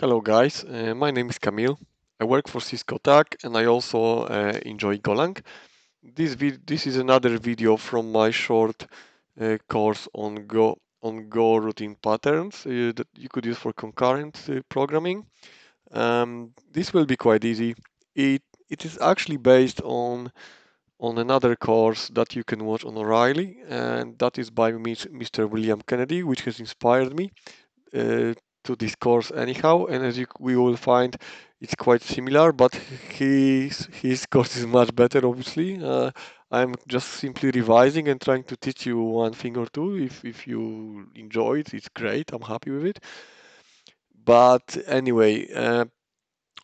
Hello guys, my name is Kamil. I work for Cisco Tech and I also enjoy Golang. This is another video from my short course on Go routine patterns that you could use for concurrent programming. This will be quite easy. It is actually based on another course that you can watch on O'Reilly, and that is by Mr. William Kennedy, which has inspired me uh, to this course anyhow. And as we will find, it's quite similar, but his course is much better, obviously. I'm just simply revising and trying to teach you one thing or two. If you enjoy it, it's great. I'm happy with it. But anyway,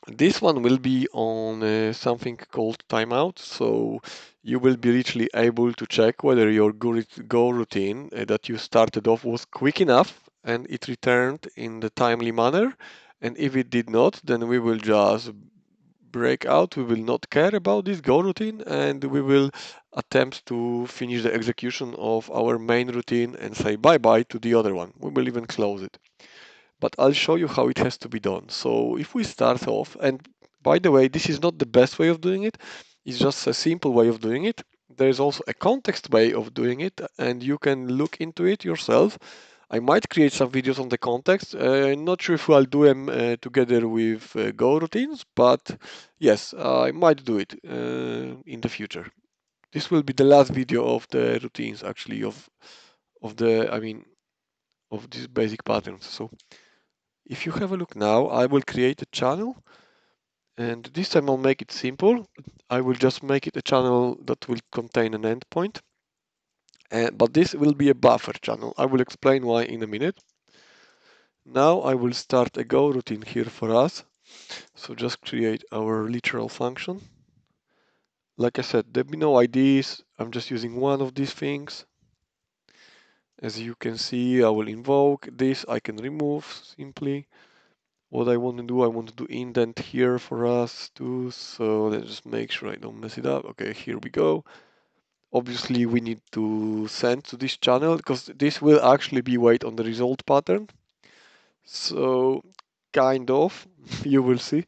this one will be on something called timeout. So you will be literally able to check whether your Go routine that you started off was quick enough and it returned in the timely manner. And if it did not, then we will just break out. We will not care about this Go routine and we will attempt to finish the execution of our main routine and say bye-bye to the other one. We will even close it, but I'll show you how it has to be done. So if we start off, and by the way, this is not the best way of doing it, it's just a simple way of doing it. There's also a context way of doing it, and you can look into it yourself. I might create some videos on the context. I'm not sure if I'll do them together with Go routines, but yes, I might do it in the future. This will be the last video of the routines, actually, of these basic patterns. So if you have a look now, I will create a channel, and this time I'll make it simple. I will just make it a channel that will contain an endpoint, but this will be a buffer channel. I will explain why in a minute. Now I will start a Go routine here for us. So just create our literal function. Like I said, there be no IDs. I'm just using one of these things. As you can see, I will invoke this. I can remove simply. What I want to do indent here for us too. So let's just make sure I don't mess it up. Okay, here we go. Obviously, we need to send to this channel because this will actually be wait on the result pattern. So kind of, you will see.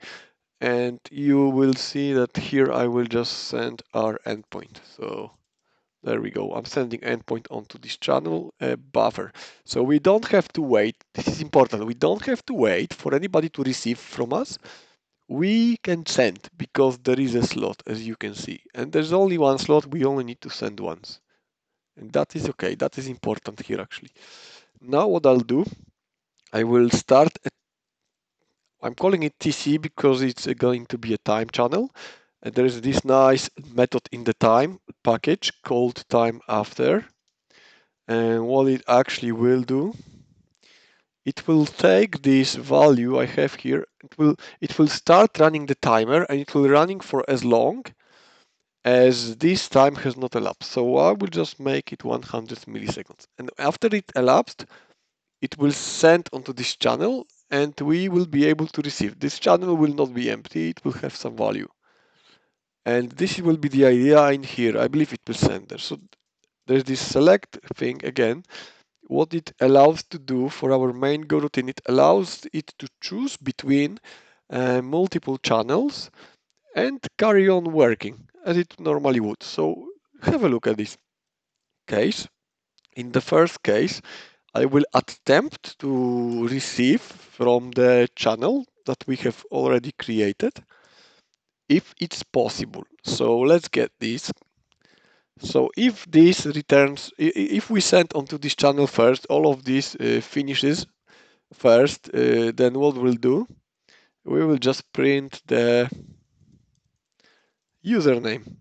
And you will see that here I will just send our endpoint. So there we go. I'm sending endpoint onto this channel buffer. So we don't have to wait. This is important. We don't have to wait for anybody to receive from us. We can send because there is a slot, as you can see. And there's only one slot. We only need to send once. And that is okay. That is important here, actually. Now what I'll do, I will start. I'm calling it TC because it's going to be a time channel. And there's this nice method in the time package called time after. And what it actually will do, it will take this value I have here. It will start running the timer and it will running for as long as this time has not elapsed. So I will just make it 100 milliseconds. And after it elapsed, it will send onto this channel and we will be able to receive. This channel will not be empty. It will have some value. And this will be the idea in here. I believe it will send there. So there's this select thing again. What it allows to do for our main Go routine, it allows it to choose between multiple channels and carry on working as it normally would. So have a look at this case. In the first case, I will attempt to receive from the channel that we have already created if it's possible. So let's get this. So if this returns, if we send onto this channel first, all of this finishes first, then what we'll do, we will just print the username.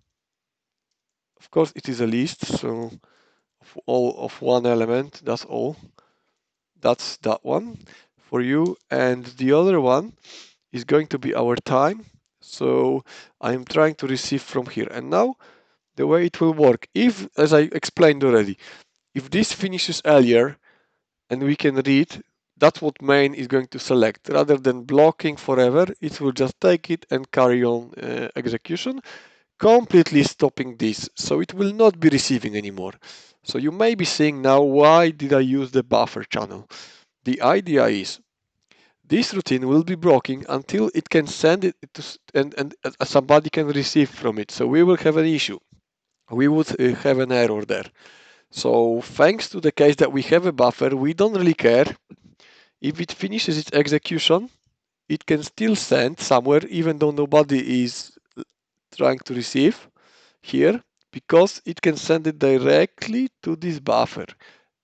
Of course, it is a list, so all of one element, that's all. That's that one for you. And the other one is going to be our time. So I'm trying to receive from here. And now the way it will work, if, as I explained already, if this finishes earlier and we can read, that's what main is going to select. Rather than blocking forever, it will just take it and carry on execution, completely stopping this. So it will not be receiving anymore. So you may be saying now, why did I use the buffer channel? The idea is this routine will be broken until it can send it to and somebody can receive from it. So we will have an issue. We would have an error there. So thanks to the case that we have a buffer, we don't really care. If it finishes its execution, it can still send somewhere even though nobody is trying to receive here, because it can send it directly to this buffer.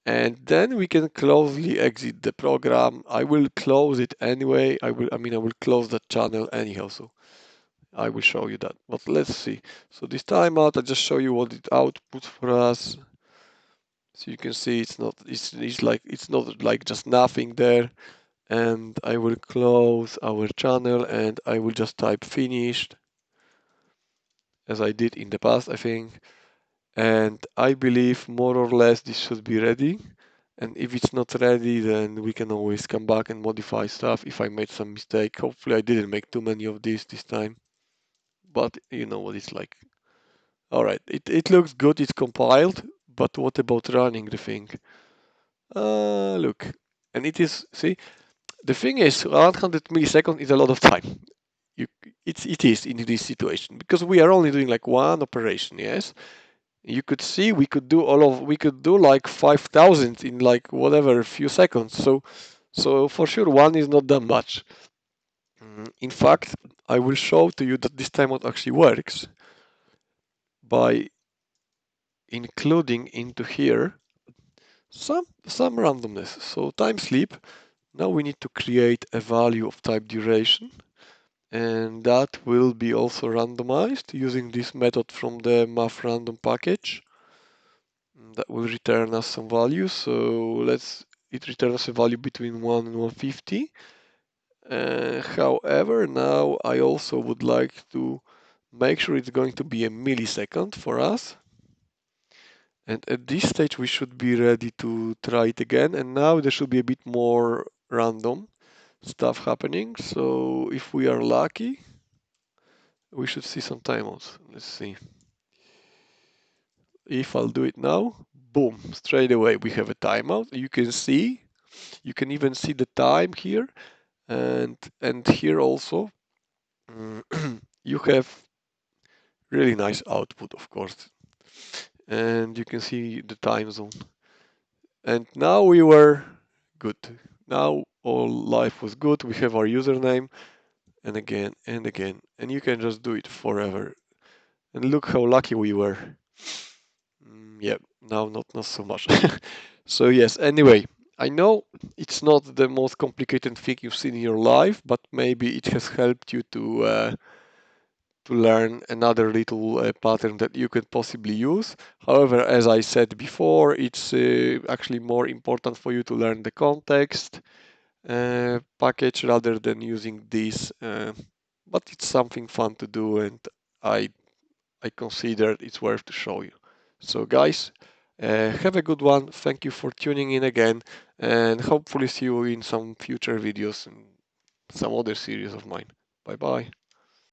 And then we can closely exit the program. I will close it anyway. I will close that channel anyhow. So I will show you that. But let's see. So this timeout, I just show you what it outputs for us. So you can see it's not like just nothing there. And I will close our channel and I will just type finished, as I did in the past, I think. And I believe more or less this should be ready. And if it's not ready, then we can always come back and modify stuff if I made some mistake. Hopefully I didn't make too many of these this time, but you know what it's like. All right, it looks good, it's compiled, but what about running the thing? Look, and it is, see, the thing is 100 milliseconds is a lot of time. You, it is in this situation because we are only doing like one operation, yes? You could see we could do like 5,000 in like whatever few seconds. So for sure one is not that much. In fact, I will show to you that this timeout actually works by including into here some randomness. So time sleep. Now we need to create a value of type duration, and that will be also randomized using this method from the math random package. That will return us some value. So it returns us a value between 1 and 150. However, now I also would like to make sure it's going to be a millisecond for us. And at this stage, we should be ready to try it again. And now there should be a bit more random stuff happening. So if we are lucky, we should see some timeouts. Let's see. If I'll do it now, boom, straight away we have a timeout. You can even see the time here, and here also you have really nice output, of course, and you can see the time zone. And now we were good. Now all life was good. We have our username, and again and again, and you can just do it forever. And look how lucky we were. Yeah, now not so much. So yes, anyway, I know it's not the most complicated thing you've seen in your life, but maybe it has helped you to learn another little pattern that you could possibly use. However, as I said before, it's actually more important for you to learn the context package rather than using this. But it's something fun to do, and I I consider it's worth to show you. So guys, have a good one. Thank you for tuning in again, and hopefully see you in some future videos and some other series of mine. Bye bye.